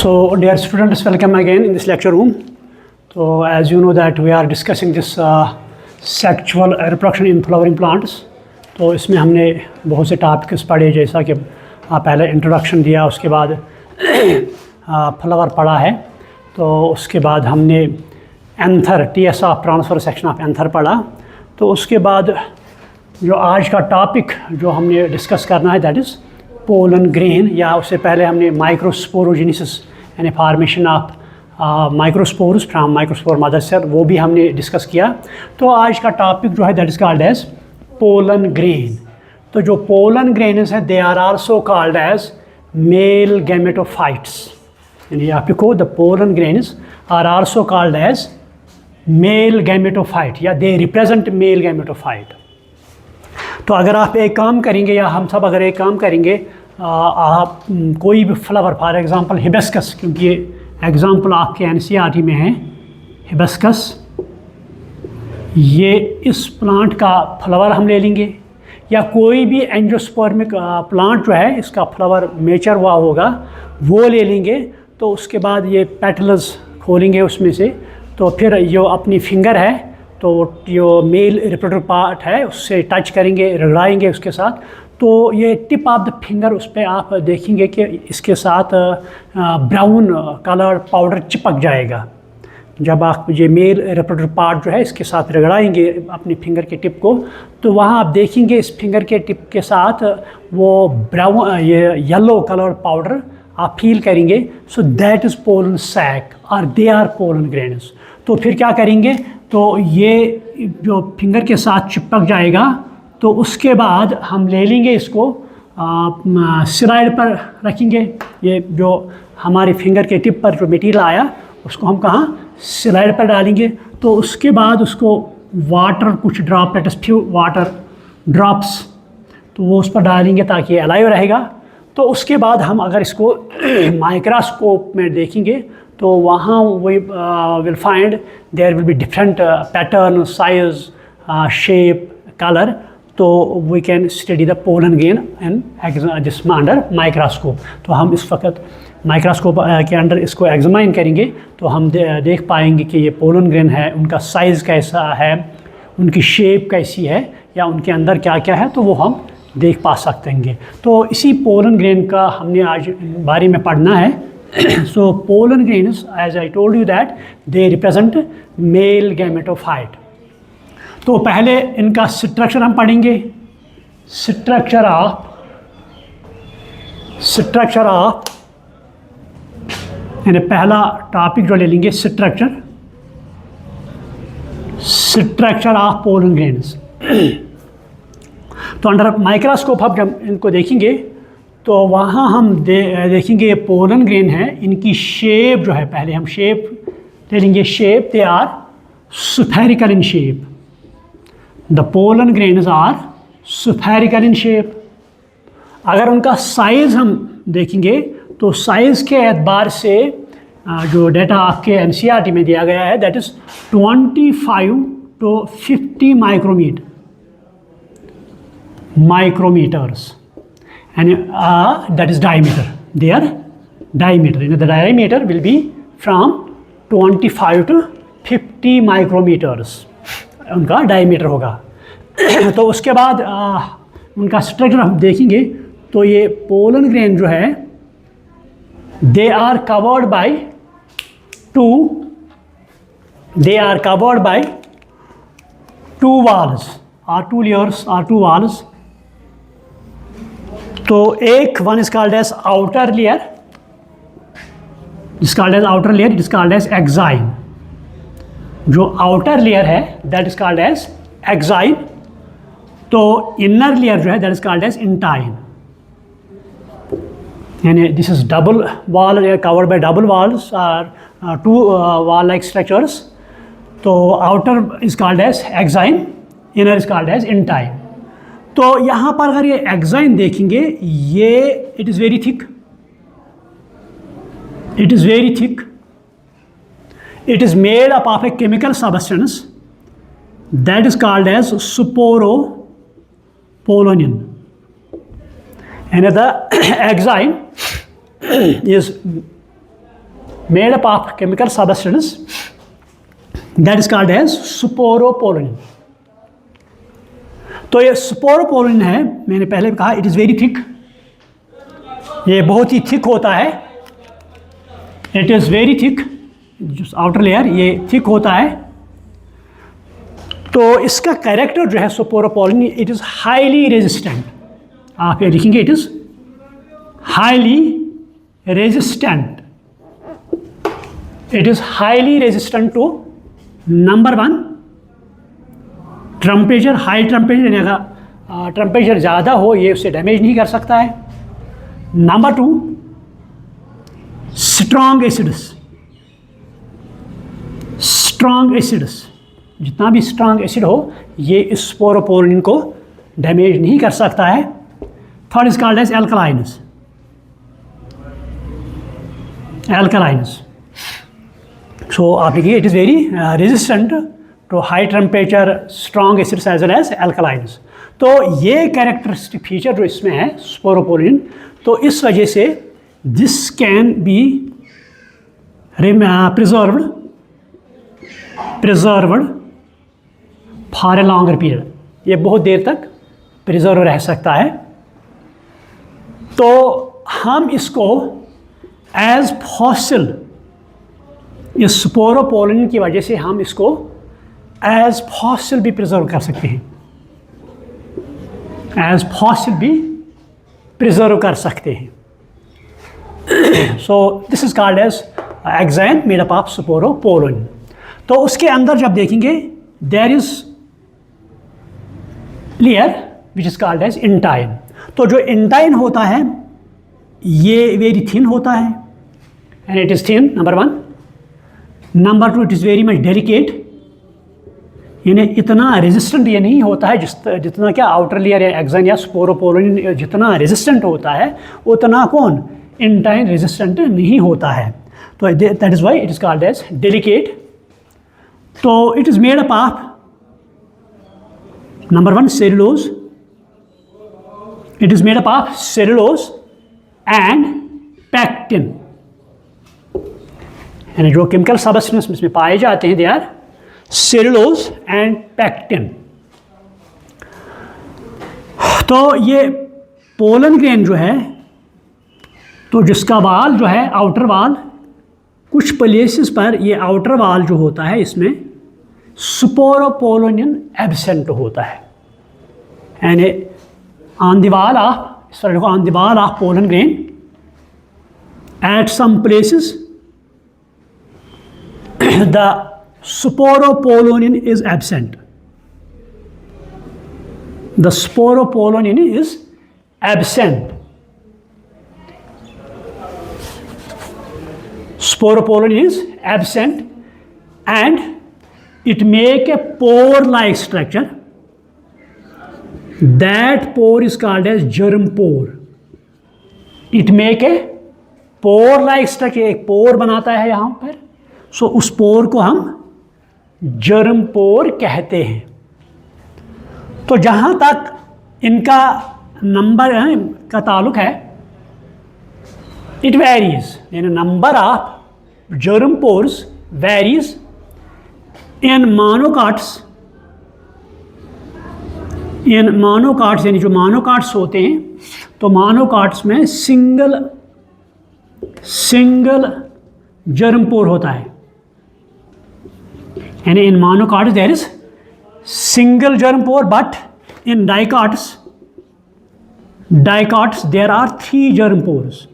So dear students, welcome again in this lecture room. So as you know that we are discussing this sexual reproduction in flowering plants. तो इसमें हमने बहुत से topics पढ़े, जैसा कि पहले इंट्रोडक्शन दिया, उसके बाद फ्लावर पढ़ा है, तो उसके बाद हमने anther TS of transverse section of anther पढ़ा। तो उसके बाद जो आज का टॉपिक जो हमने डिस्कस करना है दैट इज़ पोलन ग्रेन, या उससे पहले हमने माइक्रोस्पोरोजेनेसिस यानी formation of microspores from microspore mother cell, वो भी हमने डिस्कस किया। तो आज का टॉपिक जो है that is called as pollen grain. तो जो पोलन ग्रेन्स है they are also called as male gametophytes, यानी आप लिखो the pollen grains are also called as male gametophyte, या दे रिप्रेजेंट मेल गैमेटोफाइट। तो अगर आप एक काम करेंगे, या हम सब अगर एक काम करेंगे, आप कोई भी फ्लावर, फॉर एग्जांपल हिबिस्कस, क्योंकि ये एग्जांपल आपके एनसीईआरटी में है हिबिस्कस, ये इस प्लांट का फ्लावर हम ले लेंगे, या कोई भी एंजियोस्पर्मिक प्लांट जो है इसका फ्लावर मेचर हुआ होगा वो ले लेंगे। तो उसके बाद ये पेटल्स खोलेंगे उसमें से, तो फिर जो अपनी फिंगर है, तो जो मेल रिप्रोडक्टिव पार्ट है उससे टच करेंगे, रगड़ाएंगे उसके साथ, तो ये टिप ऑफ द फिंगर उस पर आप देखेंगे कि इसके साथ ब्राउन कलर पाउडर चिपक जाएगा। जब आप ये मेल रिप्रोडक्टिव पार्ट जो है इसके साथ रगड़ाएंगे अपनी फिंगर के टिप को, तो वहाँ आप देखेंगे इस फिंगर के टिप के साथ वो ब्राउन ये येलो कलर पाउडर आप फील करेंगे। So that is pollen sac और दे आर पोलन ग्रेन्स। तो फिर क्या करेंगे, तो ये जो फिंगर के साथ चिपक जाएगा, तो उसके बाद हम ले लेंगे इसको स्लाइड पर रखेंगे। ये जो हमारे फिंगर के टिप पर जो मटेरियल आया उसको हम कहाँ स्लाइड पर डालेंगे। तो उसके बाद उसको वाटर कुछ ड्रॉपलेट्स, फ्यू वाटर ड्रॉप्स, तो वो उस पर डालेंगे ताकि अलाइव रहेगा। तो उसके बाद हम अगर इसको माइक्रोस्कोप में देखेंगे तो वहाँ we will find there will be different pattern, size, shape, colour. तो we can study the pollen grain and जिसमें अंडर माइक्रोस्कोप। तो हम इस वक्त माइक्रोस्कोप के अंडर इसको एग्जामाइन करेंगे, तो हम देख पाएंगे कि ये पोलन ग्रेन है, उनका साइज़ कैसा है, उनकी शेप कैसी है, या उनके अंदर क्या क्या है, तो वो हम देख पा सकते हैं। तो इसी पोलन ग्रेन का हमने आज बारे में पढ़ना है। So pollen grains, as I told you that they represent male gametophyte. तो पहले इनका स्ट्रक्चर हम पढ़ेंगे। स्ट्रक्चर ऑफ यानी पहला टॉपिक जो ले लेंगे स्ट्रक्चर ऑफ पोलन ग्रेन्स। तो अंडर माइक्रोस्कोप आप जब इनको देखेंगे तो वहाँ हम देखेंगे ये पोलन ग्रेन है, इनकी शेप जो है, पहले हम शेप ले लेंगे। Shape they are spherical in shape, the pollen grains are spherical in shape. अगर उनका साइज़ हम देखेंगे तो साइज़ के एतबार से जो डेटा आपके एनसीईआरटी में दिया गया है that is 25 to 50 micrometres, and that is diameter. Their diameter, the diameter will be from 25 to 50 micrometers, उनका diameter होगा। तो उसके बाद उनका स्ट्रक्चर हम देखेंगे तो ये पोलन ग्रेन जो है they are covered by two walls or two layers or two walls। तो एक one is called as outer layer, is called as outer layer, it is called as exine. जो outer layer है that is called as exine. तो inner layer जो है that is called as intine, यानी this is double wall covered by double walls और two wall like structures. तो outer is called as exine, inner is called as intine. तो यहाँ पर अगर ये एक्साइन देखेंगे, ये it is very thick, it is made up of a chemical substance that is called as sporopollenin, and the exine is made up of chemical substance that is called as sporopollen. तो ये sporopollenin है, मैंने पहले भी कहा it is very thick, ये बहुत ही thick होता है, इट इज़ वेरी थिक, जो आउटर लेयर ये थिक होता है। तो इसका कैरेक्टर जो है sporopollenin, it is highly resistant, आप ये लिखेंगे it is highly resistant, it is highly resistant to number 1 temperature, high temperature, यानी अगर टेम्परेचर ज़्यादा हो ये उसे डैमेज नहीं कर सकता है। Number 2 strong acids, strong acids, जितना भी स्ट्रॉन्ग एसिड हो ये इस स्पोरोपोलिन को डैमेज नहीं कर सकता है। Third is called as alkalines, alkalines, so आप लिखिए it is very resistant to high temperature strong acids as well as alkalines. तो ये कैरेक्टरिस्टिक फीचर जो इसमें है स्पोरोपोलिन, तो इस वजह से this can be preserved for a longer period, ये बहुत देर तक प्रिजर्व रह सकता है। तो हम इसको एज फॉसिल, इस स्पोरोपोलिन की वजह से हम इसको एज फॉसिल भी प्रिजर्व कर सकते हैं, एज फॉसिल भी प्रिजर्व कर सकते हैं। So this is called as exine made up of sporopollenin. तो उसके अंदर जब देखेंगे there is layer which is called as intine. तो जो इंटाइन होता है ये वेरी थिन होता है, and it is thin, number 1। Number 2 it is very much delicate, यानी इतना रेजिस्टेंट ये नहीं होता है जितना क्या आउटर लेयर या एक्साइन या स्पोरोपोलिन जितना रेजिस्टेंट होता है उतना कौन इंटाइन रेजिस्टेंट नहीं होता है। तो that is why it is called as delicate. तो it is made up of number 1 cellulose, it is made up of cellulose and pectin, यानी जो केमिकल सबस्टेंस इसमें पाए जाते हैं they are cellulose and pectin. तो ये पोलन ग्रेन जो है, तो जिसका वाल जो है आउटर वाल, कुछ प्लेसेस पर ये आउटर वाल जो होता है इसमें स्पोरोपोलिन एब्सेंट होता है, यानी ऑन द वॉल ऑफ, इस तरह देखो, on the wall of pollen grain at some places the sporopollenin is absent. The sporopollenin is absent. Sporopollenin is absent and it make a pore-like structure. That pore is called as germ pore. It make a pore-like structure, एक पोर बनाता है यहाँ पर, सो उस पोर को हम germ पोर कहते हैं। तो जहाँ तक इनका नंबर का ताल्लुक है, इट वेरीज, यानी number of germ pores varies in monocots, यानी जो मोनोकाट्स होते हैं, तो मोनोकाट्स में सिंगल जर्म पोर होता है, यानी in monocots there is single germ pore, but in dicots there are 3 germ pores.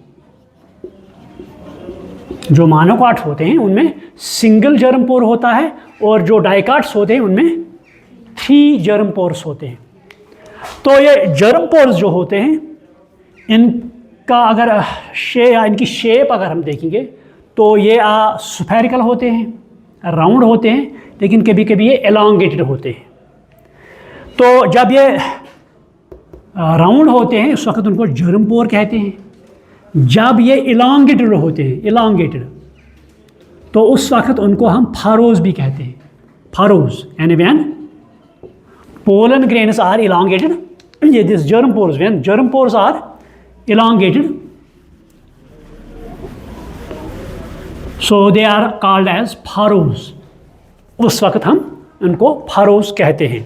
जो मोनोकाट्स होते हैं उनमें सिंगल जर्म पोर होता है, और जो डाइकाट्स होते हैं उनमें 3 जर्म पोर्स होते हैं। तो ये जर्म पोर्स जो होते हैं इनका अगर इनकी शेप अगर हम देखेंगे तो ये स्फेरिकल होते हैं, राउंड होते हैं, लेकिन कभी कभी ये एलोंगेटेड होते हैं। तो जब ये राउंड होते हैं उस वक्त उनको जर्म पोर कहते हैं। जब ये एलोंगेटेड होते हैं, तो उस वक्त उनको हम फरोज भी कहते हैं। फरोज यानी when pollen grains are elongated, ये this germ pores, when germ pores are elongated, so they are called as furrows. उस वक्त हम उनको फारोज कहते हैं।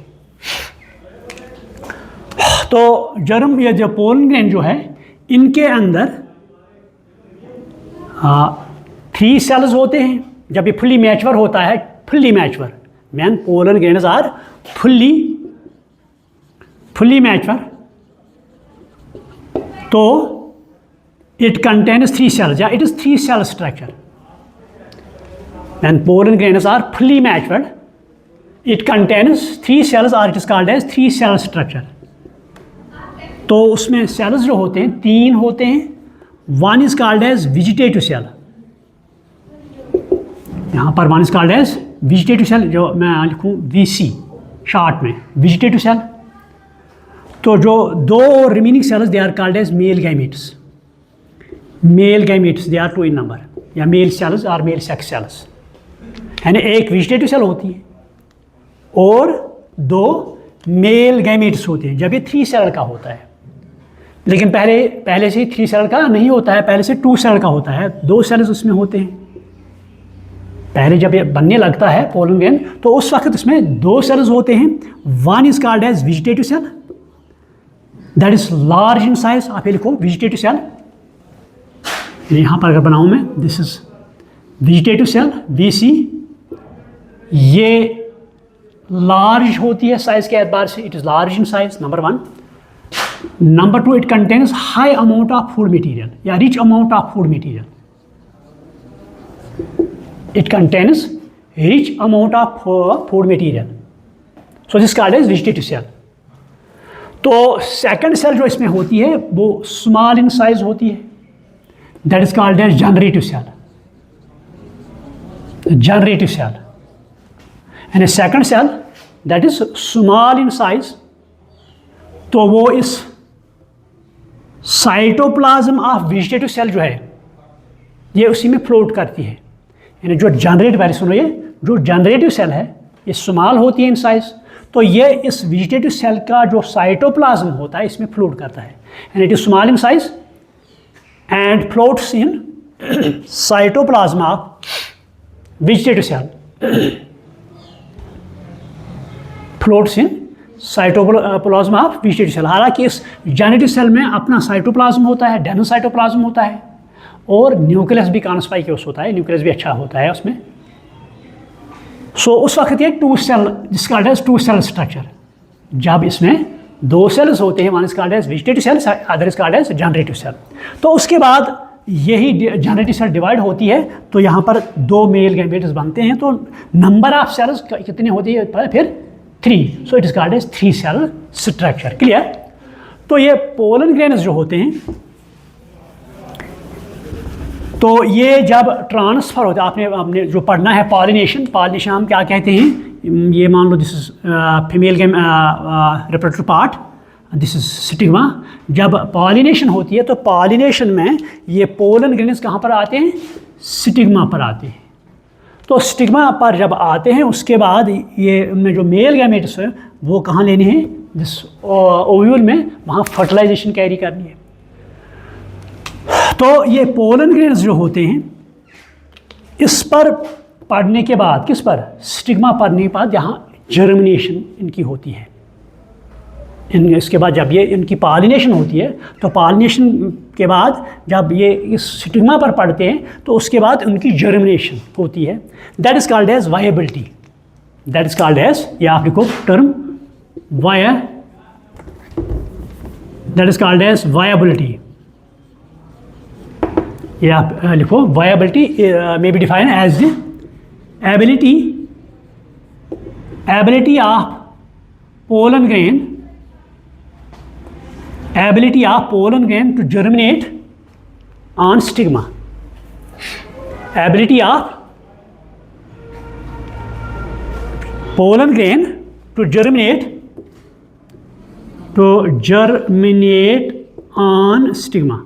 तो जर्म या जो पोलन ग्रेन जो है, इनके अंदर 3 सेल्स होते हैं। जब ये फुल्ली मैच्योर होता है, fully mature man pollen grains are fully mature, तो इट कंटेन्स 3 सेल्स या it is 3 cell structure. When pollen grains are fully matured, it contains 3 cells or it is called as 3 cell structure. तो उसमें sales जो होते हैं 3 होते हैं। One is called as vegetative cell, यहाँ पर one is called as vegetative cell, जो मैं लिखूँ VC शॉर्ट में, वेजिटेटिव सेल। तो जो 2 remaining cells they are called as male gametes. Male gametes they are 2 in number, या मेल सेल्स और मेल सेक्स सेल्स। यानी एक वेजिटेटिव सेल होती है और 2 मेल गैमेट्स होते हैं जब ये 3 सेल का होता है। लेकिन पहले से 3 सेल का नहीं होता है, पहले से 2 सेल का होता है। 2 सेल्स उसमें होते हैं। पहले जब ये बनने लगता है पोलन ग्रेन, तो उस वक्त इसमें 2 सेल्स होते हैं। One is called as vegetative cell, that is large in size. आप ये लिखो वेजिटेटिव सेल, यहाँ पर अगर बनाऊँ मैं, this is vegetative cell VC। ये लार्ज होती है साइज के एतबार से, it is large in size, number 1। Number 2, it contains high amount of food material या rich amount of food material. It contains rich amount of food material, so this called as vegetative cell. तो second cell जो इसमें होती है वो small in size होती है, that is called as generative cell. Generative cell and a second cell that is small in size, तो वो इस साइटोप्लाज्म ऑफ वेजिटेटिव सेल जो है ये उसी में फ्लोट करती है। यानी जो जनरेटिव है, सुनो, ये जो जनरेटिव सेल है ये स्मॉल होती है इन साइज, तो ये इस वेजिटेटिव सेल का जो साइटोप्लाज्म होता है इसमें फ्लोट करता है। And it is small in size and floats in cytoplasm of vegetative cell, floats in cytoplasm of vegetative cell. हालांकि इस जेनेटिव सेल में अपना साइटोप्लाज्म होता है, डेनोसाइटोप्लाज्म होता है, और न्यूक्लियस भी कॉन्स्पाइक्यूस होता है, न्यूक्लियस भी अच्छा होता है उसमें। सो उस वक्त ये 2 सेल, जिसका कॉल्ड एज 2 सेल स्ट्रक्चर। जब इसमें 2 सेल्स होते हैं, one is called as vegetative cell, other is called as generative cell. तो उसके बाद यही जनरेटिव सेल डिवाइड होती है, तो यहाँ पर 2 मेल गैमेट्स बनते हैं। तो नंबर ऑफ सेल्स कितने होती है फिर 3, so it is called as 3 cell structure. Clear? तो ये पोलन ग्रेन्स जो होते हैं, तो ये जब ट्रांसफ़र होता है, आपने जो पढ़ना है पॉलिनेशन, पॉलिनेशन हम क्या कहते हैं, ये मान लो this is female game reproductive part, this is stigma. जब पॉलिनेशन होती है तो पॉलिनेशन में ये पोलन ग्रेन्स कहाँ पर आते हैं, स्टिग्मा पर आते हैं। तो स्टिग्मा पर जब आते हैं उसके बाद ये जो मेल गैमेट्स है वो कहाँ लेने हैं, जिस ओव्यूल में, वहाँ फर्टिलाइजेशन कैरी करनी है। तो ये पोलन ग्रेन्स जो होते हैं, इस पर पड़ने के बाद, किस पर, स्टिग्मा पड़ने के बाद यहाँ जर्मिनेशन इनकी होती है। इसके बाद जब ये इनकी पॉलिनेशन होती है, तो पॉलिनेशन के बाद जब ये इस स्टिग्मा पर पड़ते हैं तो उसके बाद उनकी जर्मिनेशन होती है, that is called as viability. That is called as, या आप लिखो term that is called as viability. या आप लिखो viability may be define as the ability of pollen grain, ability of pollen grain to germinate on stigma. Ability of pollen grain to germinate on stigma.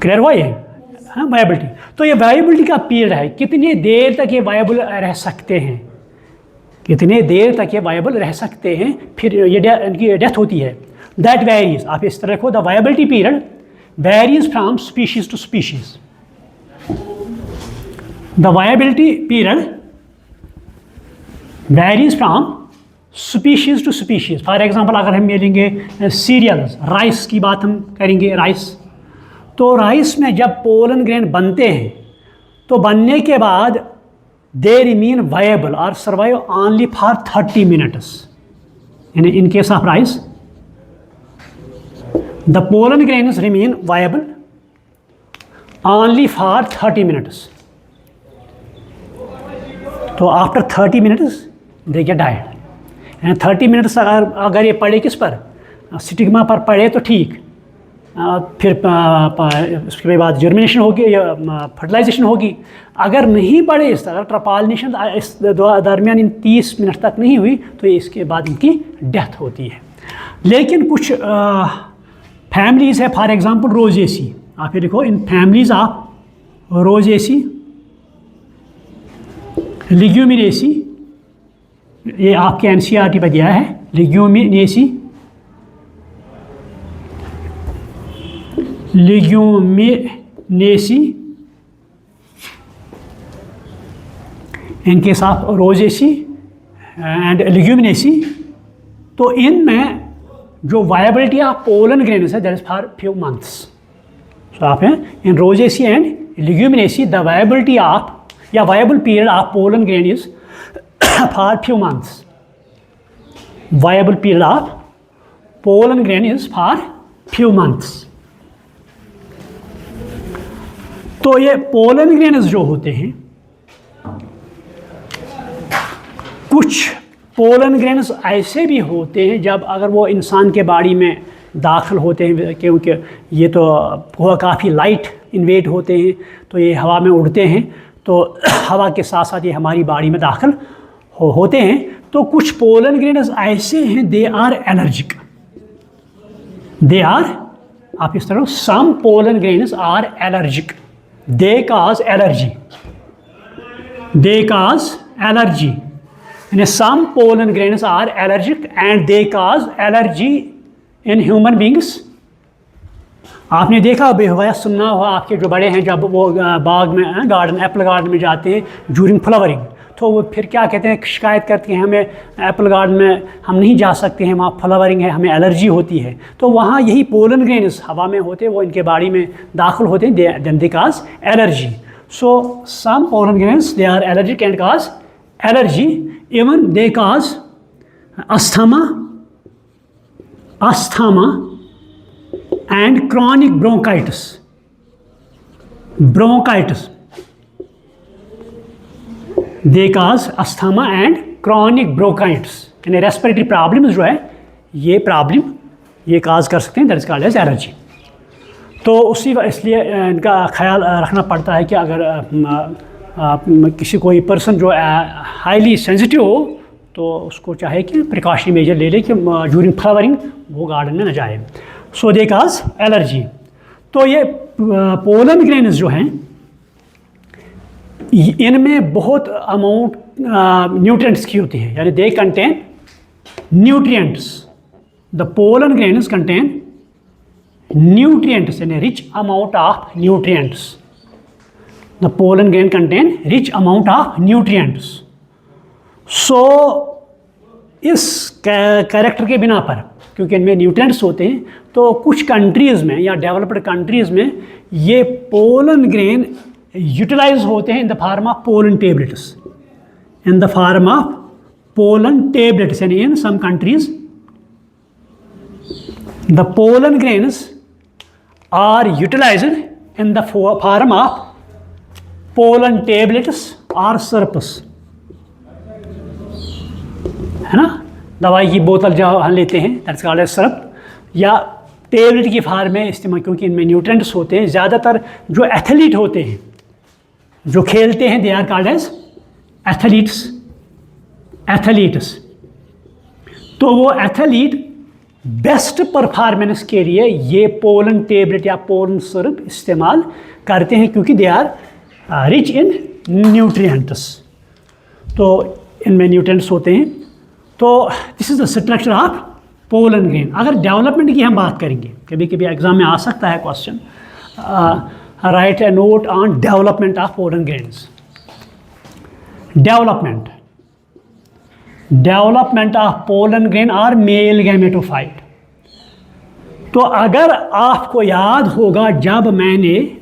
Clear हुआ ये? हाँ, viability. तो ये viability का period है, कितनी देर तक ये वायबल रह सकते हैं, कितने देर तक ये वायबल रह सकते हैं, फिर ये इनकी डेथ होती है। दैट वेरीज, आप इस तरह रखो, the viability period varies from species to species. The viability period varies from species to species. For example अगर हम ये लेंगे सीरियल्स, राइस की बात हम करेंगे, राइस, तो राइस में जब पोलन ग्रेन बनते हैं तो बनने के बाद दे रिमेन वायबल और survive only for 30 minutes. In case of rice the pollen grains remain viable only for 30 minutes. तो after 30 minutes they get died. 30 minutes अगर ये पड़े किस पर, स्टिग्मा पर पड़े तो ठीक, फिर उसके बाद जर्मिनेशन होगी या फर्टिलाइजेशन होगी। अगर नहीं पड़े इस तरह, ट्रपालिनेशन इस दरमियान इन 30 मिनट तक नहीं हुई तो इसके बाद इनकी डेथ होती है। लेकिन कुछ फैमिलीज़ है, फॉर एग्जांपल रोजेसी, आप ये लिखो, in families of Rosaceae, Leguminosae, ये आपके एनसीईआरटी पर दिया है, Leguminosae, Leguminosae, in case of Rosaceae and Leguminosae. तो इनमें जो वायबिलिटी ऑफ पोलन ग्रेन्स है that is for few months. So आप हैं in Rosaceae and Leguminosae the viability of या viable period of pollen grain is for few months. Viable period of pollen grain is for few months. तो ये pollen grains जो होते हैं, कुछ pollen grains ऐसे भी होते हैं जब अगर वो इंसान के बॉडी में दाखिल होते हैं, क्योंकि ये तो वो काफ़ी लाइट इन्वेट होते हैं तो ये हवा में उड़ते हैं, तो हवा के साथ साथ ये हमारी बॉडी में दाखिल होते हैं। तो कुछ पोलन ग्रेन्स ऐसे हैं they are allergic, they are, आप इस तरह, some pollen grains are allergic, they cause allergy, they cause allergy, and some pollen grains are allergic and they cause allergy in human beings। आपने देखा होगा, सुनना हुआ, आपके जो बड़े हैं जब वो बाग में, गार्डन, एप्पल गार्डन में जाते हैं ड्यूरिंग फ्लावरिंग, तो वो फिर क्या कहते हैं, शिकायत करते हैं हमें एप्पल गार्डन में हम नहीं जा सकते हैं, वहाँ फ्लावरिंग है, हमें एलर्जी होती है। तो वहाँ यही पोलन ग्रेन्स हवा में होते हैं, वो इनके बॉडी में दाखिल होते हैं, then they cause allergy. So some pollen grains they are allergic and cause allergy, even they cause asthma, asthma and chronic bronchitis, bronchitis, they cause asthma and chronic bronchitis, यानी रेस्पिरेटरी प्रॉब्लम्स जो है ये problem ये cause कर सकते हैं, that is called as allergy. तो उसी इसलिए इनका ख्याल रखना पड़ता है कि अगर किसी कोई पर्सन जो हाईली सेंसिटिव हो तो उसको चाहे कि प्रिकॉशनरी मेजर ले ले कि ड्यूरिंग फ्लावरिंग वो गार्डन में न जाए। सो दे काज एलर्जी। तो ये पोलन ग्रेन्स जो हैं इनमें बहुत अमाउंट न्यूट्रिएंट्स की होती है, यानी they contain nutrients, the pollen grains contain nutrients, यानी rich amount of nutrients, the pollen grain contain rich amount of nutrients. So इस कैरेक्टर के बिना पर, क्योंकि इनमें न्यूट्रिएंट्स होते हैं, तो कुछ कंट्रीज़ में या डेवलप्ड कंट्रीज़ में ये पोलन ग्रेन यूटिलाइज होते हैं in the form of pollen tablets, in the form of pollen tablets, यानी in some countries the pollen grains are utilized in the form of pollen tablets और syrups, है ना, दवाई की बोतल जो हम लेते हैं दैट्स कॉल्ड एज सिरप, या टेबलेट की फॉर्म में इस्तेमाल, क्योंकि इनमें न्यूट्रिएंट्स होते हैं। ज़्यादातर जो एथलीट होते हैं, जो खेलते हैं, they are called as athletes, athletes. तो वो एथलीट बेस्ट परफॉर्मेंस के लिए ये पोलन टेबलेट या पोलन सिरप इस्तेमाल करते हैं, क्योंकि they are rich in nutrients. तो इनमें न्यूट्रिएंट्स होते हैं। तो this is the structure of pollen grain. अगर डेवलपमेंट की हम बात करेंगे, कभी कभी एग्जाम में आ सकता है question, right A note on development of pollen grains. Development of pollen grain और मेल गैमेटोफाइट। तो अगर आपको याद होगा जब मैंने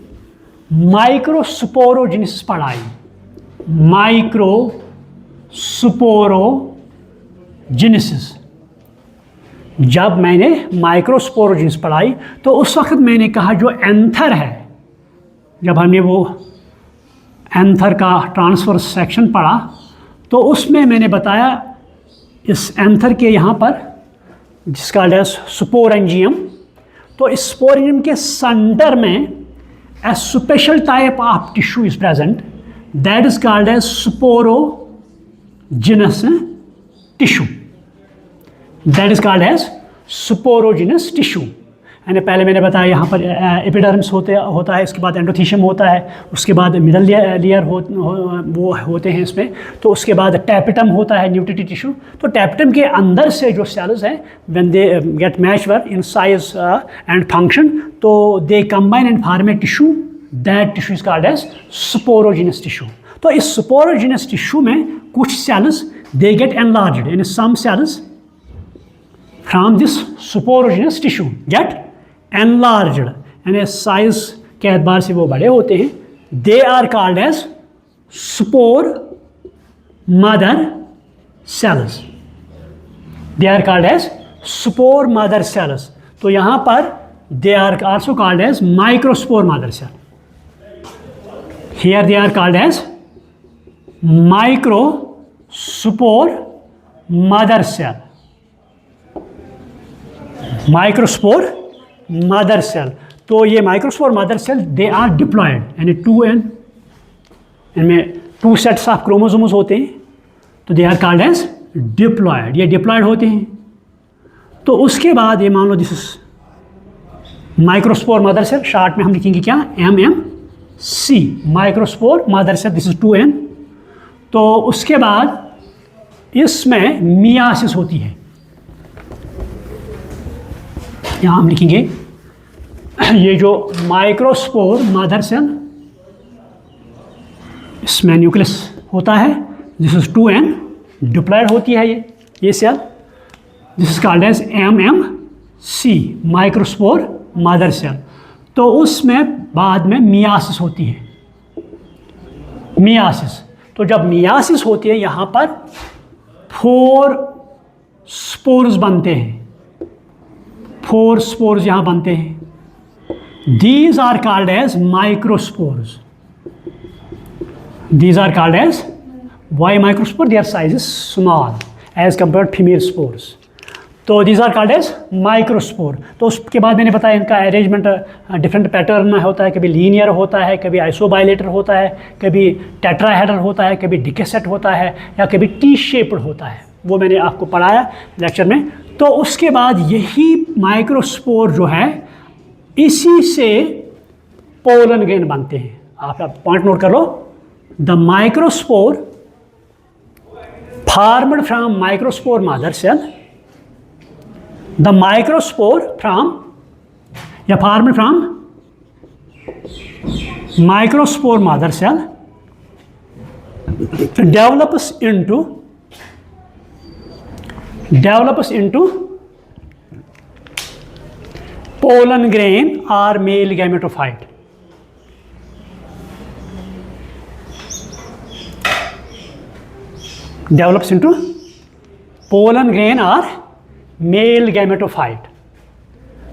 माइक्रोस्पोरोजेनेसिस पढ़ाई, माइक्रोस्पोरोजेनेसिस, जब मैंने माइक्रोस्पोरोजेनेसिस पढ़ाई तो उस वक्त मैंने कहा जो एंथर है, जब हमने वो एंथर का ट्रांसफर सेक्शन पढ़ा तो उसमें मैंने बताया इस एंथर के यहाँ पर जिसका स्पोरेंजियम, तो इस स्पोरेंजियम के सेंटर में a special type of tissue is present that is called as sporogenous tissue. That is called as sporogenous tissue. यानी पहले मैंने बताया यहाँ पर एपिडर्मिस होता है, इसके बाद एंडोथीशियम होता है, उसके बाद मिडल लेयर वो होते हैं इसमें, तो उसके बाद टैपिटम होता है, न्यूट्रिटिव टिश्यू। तो टैपिटम के अंदर से जो सेल्स हैं when they get mature in size and function, तो they combine and form a tissue, that tissue is called as sporogenous tissue. तो इस स्पोरोजेनस टिश्यू में कुछ सेल्स दे गेट एनलार्ज्ड, यानी some cells from this sporogenous tissue get enlarged, यानी size के एतबार से वो बड़े होते हैं। They are called as spore mother cells, they are called as spore mother cells. तो यहाँ पर they are also called as microspore mother cell, here they are called as microspore mother cell, microspore mother cell. तो ये microspore mother cell they are diploid, यानी 2n, इनमें 2 sets of chromosomes होते हैं, तो they are called as diploid, ये diploid होते हैं। तो उसके बाद ये मान लो this is microspore mother cell, short में हम लिखेंगे क्या, MMC, microspore mother cell, this is 2n। तो उसके बाद इसमें मियासिस होती है, यहाँ हम लिखेंगे ये जो माइक्रोस्पोर मदर सेल, इसमें न्यूक्लियस होता है, दिस इज 2n, डिप्लॉयड होती है ये cell, this is called as MMC, microspore mother cell. तो उसमें बाद में मियासिस होती है, मियासिस। तो जब मियासिस होती है यहाँ पर 4 स्पोर्स बनते हैं, 4 स्पोर्स यहाँ बनते हैं। These are called as microspores. These are called as, why microspore? Their size is small as compared to female spores. तो these are called as microspore. तो उसके बाद मैंने बताया इनका अरेंजमेंट डिफरेंट पैटर्न में होता है, कभी लीनियर होता है, कभी आइसोबाइलेटर होता है, कभी टेट्राहेड्रल होता है, कभी डिकेसेट होता है, या कभी टी शेप्ड होता है। वो मैंने आपको पढ़ाया लेक्चर में। तो उसके बाद यही माइक्रोस्पोर जो है इसी से पोलन ग्रेन बनते हैं। आप पॉइंट नोट कर लो, the microspore formed from microspore mother cell, the microspore from या formed from microspore mother cell develops into pollen grain or male gametophyte. Develops into pollen grain or male gametophyte.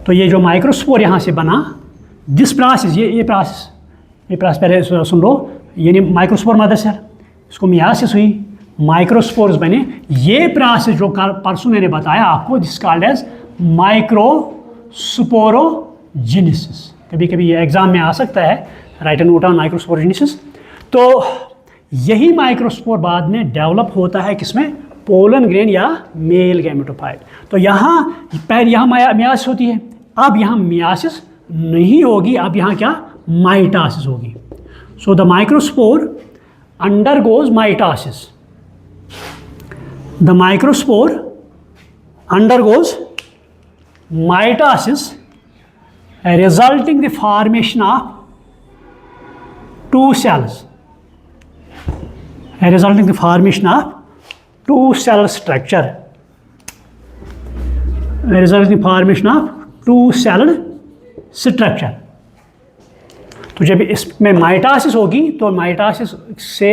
तो ये जो microspore यहाँ से बना, this process, ये process पहले सुन लो, यानी माइक्रोस्पोर मदर सेल, इसको मियासिस हुई, माइक्रोस्पोर्स बने। ये प्रोसेस जो परसों मैंने बताया आपको, दिस कॉल्ड एज माइक्रोस्पोरोजेनेसिस। कभी कभी ये एग्जाम में आ सकता है, right A note on microsporogenesis. तो यही माइक्रोस्पोर बाद में डेवलप होता है किसमें, पोलन ग्रेन या मेल गैमेटोफाइट। तो यहाँ मियासिस होती है, अब यहाँ मियासिस नहीं होगी, अब यहाँ क्या, माइटासिस होगी। So the microspore undergoes mitosis, the microspore undergoes mitosis resulting the formation of two cells, resulting the formation of two cell structure, resulting the formation of two celled structure. तो जब इसमें mitosis होगी तो mitosis से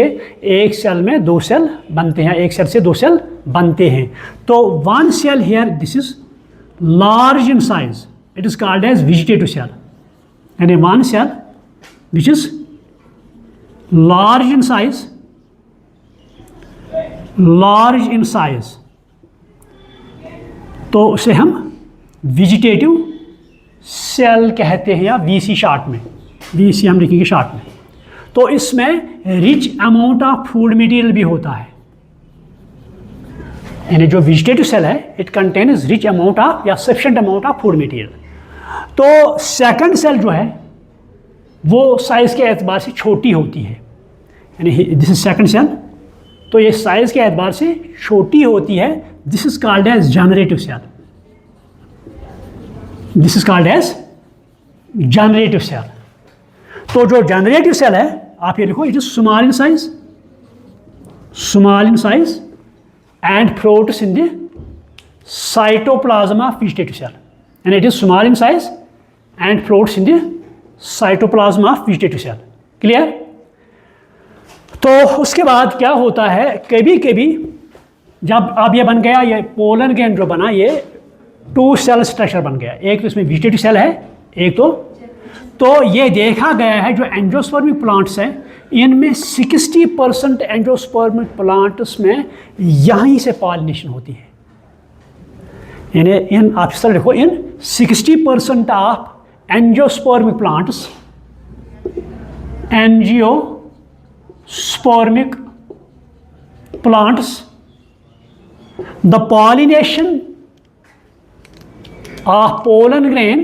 एक cell में दो cell बनते हैं, एक सेल से दो सेल बनते हैं. तो one cell here this is large in size, it is called as vegetative cell. यानी one cell which is large in size, large in size, तो उसे हम वेजिटेटिव सेल कहते हैं, या वीसी शॉर्ट में, वीसी हम लिखेंगे शॉर्ट में. तो इसमें rich amount of food material भी होता है. यानी जो वेजिटेटिव सेल है it contains rich amount of या sufficient amount of food material. तो सेकंड सेल जो है वो साइज के एतबार से छोटी होती है. यानी दिस इज सेकंड सेल, तो ये साइज के एतबार से छोटी होती है. This is called as generative cell. This is called as generative cell. तो जो जनरेटिव सेल है आप ये लिखो, it is small in size, small in size and floats in the cytoplasm of vegetative cell. And it is small in size and floats in the cytoplasm of vegetative cell. Clear? तो उसके बाद क्या होता है, कभी कभी जब अब ये बन गया, ये पोलन ग्रेन जो बना, ये टू सेल स्ट्रक्चर बन गया. एक तो इसमें वेजिटेटिव सेल है, एक तो ये देखा गया है जो एंजियोस्पर्मिक प्लांट्स हैं इनमें 60% एंजियोस्पर्मिक प्लांट्स में यहीं से पॉलिनेशन होती है. यानी इन आप इस तरह लिखो, इन 60% of angiospermic plants, angiospermic plants, the pollination of pollen grain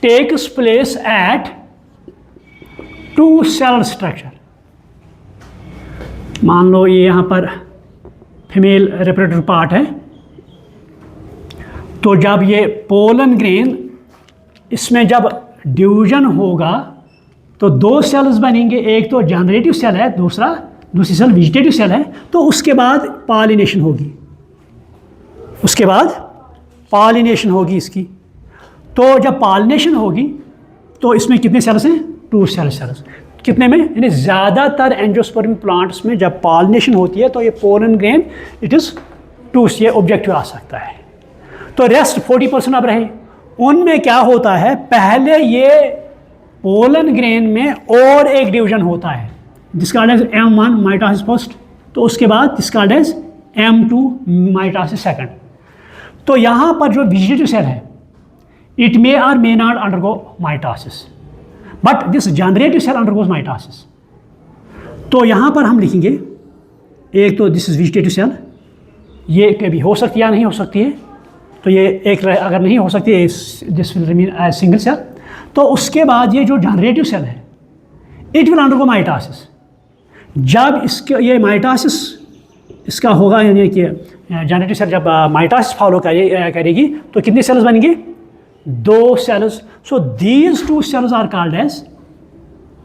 takes place at two cell structure. मान लो ये यहाँ पर फीमेल रिप्रोडक्टिव पार्ट है, तो जब ये पोलन ग्रेन इसमें जब डिवीजन होगा तो दो सेल्स बनेंगे, एक तो जनरेटिव सेल है, दूसरी सेल वेजिटेटिव सेल है. तो उसके बाद पॉलिनेशन होगी, उसके बाद पॉलिनेशन होगी इसकी. तो जब पॉलिनेशन होगी तो इसमें कितने सेल्स हैं, टू सेल्स. कितने में, यानी ज़्यादातर एंजियोस्पर्मिक प्लांट्स में जब पॉलिनेशन होती है तो ये pollen grain it is two, ये ऑब्जेक्टिव आ सकता है. तो रेस्ट 40% अब रहे. उनमें क्या होता है, पहले ये पोलन ग्रेन में और एक डिवीजन होता है जिसका एज M1 माइटोसिस फर्स्ट, तो उसके बाद जिसका एज M2 माइटोसिस सेकंड. तो यहाँ पर जो वेजिटेटिव सेल है इट मे और may not undergo mitosis, but this generative cell undergoes mitosis. तो यहाँ पर हम लिखेंगे, एक तो दिस इज वेजिटेटिव सेल, ये कभी हो सकती है या नहीं हो सकती है. तो ये एक अगर नहीं हो सकती है this will remain as single cell. तो उसके बाद ये जो जनरेटिव सेल है इट विल अंडरगो माइटोसिस. जब इसके ये माइटोसिस इसका होगा, यानी कि जनरेटिव सेल जब माइटोसिस फॉलो करेगी तो कितने सेल्स बनेंगे, दो cells. So these two cells are called as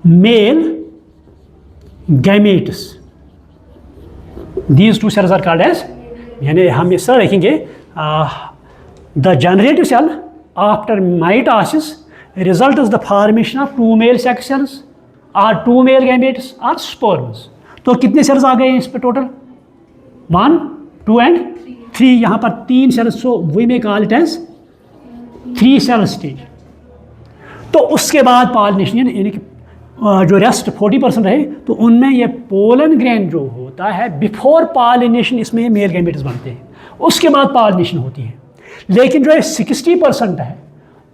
male gametes. These two cells are called as, यानी हम इस तरह लिखेंगे, the generative cell after mitosis result is the formation of two male sex cells और two male gametes और sperms. तो कितने sales आ गए हैं इस पर टोटल, 1, 2 एंड 3. यहाँ पर 3 cells. So we may call it as 3 cell stage. तो उसके बाद पॉलिनेशन, यानी कि जो रेस्ट 40% रहे तो उनमें ये पोलन ग्रेन जो होता है बिफोर पॉलिनेशन इसमें मेल गैमेट्स बनते हैं, उसके बाद पॉलिनेशन होती है. लेकिन जो 60% है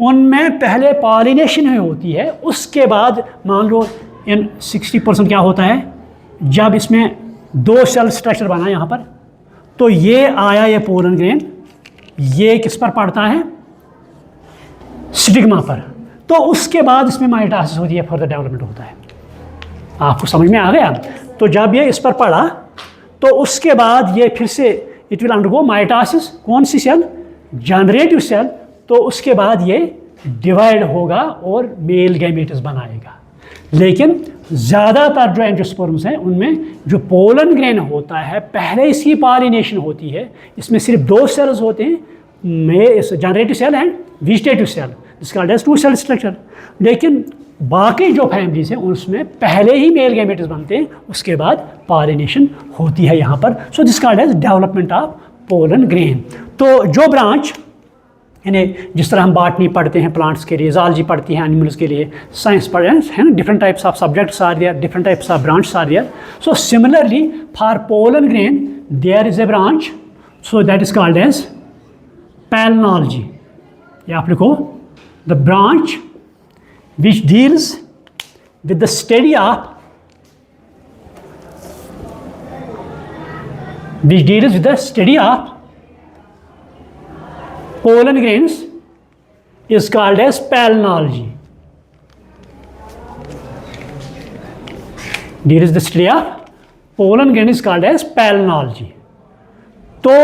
उनमें पहले पॉलिनेशन होती है, उसके बाद मान लो इन 60% क्या होता है, जब इसमें दो सेल स्ट्रक्चर बना यहाँ पर, तो ये आया ये पोलन ग्रेन, ये किस पर पड़ता है, स्टिग्मा पर. तो उसके बाद इसमें माइटोसिस होती है, फर्दर डेवलपमेंट होता है. आपको समझ में आ गया? तो जब ये इस पर पड़ा तो उसके बाद ये फिर से इट विल अंडरगो माइटोसिस. कौन सी सेल, जनरेटिव सेल तो उसके बाद ये डिवाइड होगा और मेल गैमेट्स बनाएगा। लेकिन ज़्यादातर जो एंजियोस्पर्म्स हैं उनमें जो पोलन ग्रेन होता है पहले इसकी पॉलिनेशन होती है। इसमें सिर्फ 2 सेल्स होते हैं, generative cell and vegetative cell, जिसका 2 सेल स्ट्रक्चर। लेकिन बाकी जो फैमिलीज हैं उसमें पहले ही मेल गैमेट्स बनते हैं, उसके बाद पॉलिनेशन होती है यहाँ पर। So this called as development of pollen grain. तो जो ब्रांच यानी जिस तरह हम बॉटनी पढ़ते हैं प्लांट्स के लिए, ज़ूलॉजी पढ़ती हैं एनिमल्स के लिए, साइंस पढ़ते हैं ना, different types of subjects are there, different types of branch are there. So similarly for pollen grain there is a branch, so that is called as palynology. ये आप लिखो, the branch which deals with the study of pollen grains is called as palynology. Deals with the study of pollen grain is called as palynology. तो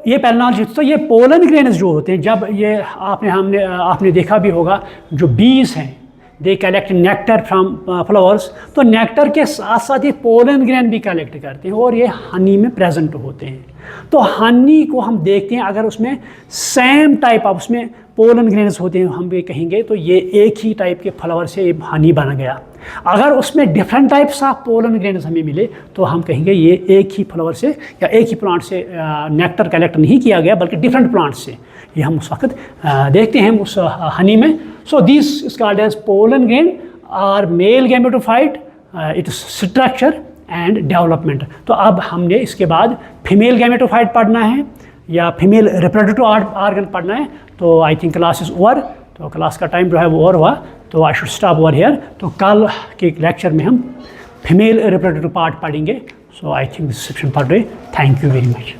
ये palynology, तो ये pollen grains जो होते हैं, जब ये आपने देखा भी होगा, जो बीज हैं they collect nectar from flowers, तो नेक्टर के साथ साथ ये पोलन ग्रेन भी कलेक्ट करते हैं और ये हनी में प्रेजेंट होते हैं। तो हनी को हम देखते हैं, अगर उसमें सेम टाइप ऑफ उसमें पोलन ग्रेन्स होते हैं, हम भी कहेंगे तो ये एक ही टाइप के फ्लावर से हनी बन गया। अगर उसमें different types of pollen grains हमें मिले तो हम कहेंगे ये एक ही फ्लावर से या एक ही प्लांट से नेक्टर कलेक्ट नहीं किया गया, बल्कि डिफरेंट प्लांट से। ये हम उस वक्त देखते हैं उस हनी में। So this is called as pollen grain are male gametophyte, its structure and development. तो अब हमने इसके बाद फीमेल गैमेटोफाइट पढ़ना है या फीमेल रिप्रोडक्टिव ऑर्गन पढ़ना है। तो I think class is over, तो क्लास का टाइम जो है वो ओवर हुआ, तो I should stop over here. तो कल के लेक्चर में हम फीमेल रिप्रोडक्टिव पार्ट पढ़ेंगे। So I think this section for today. Thank you very much.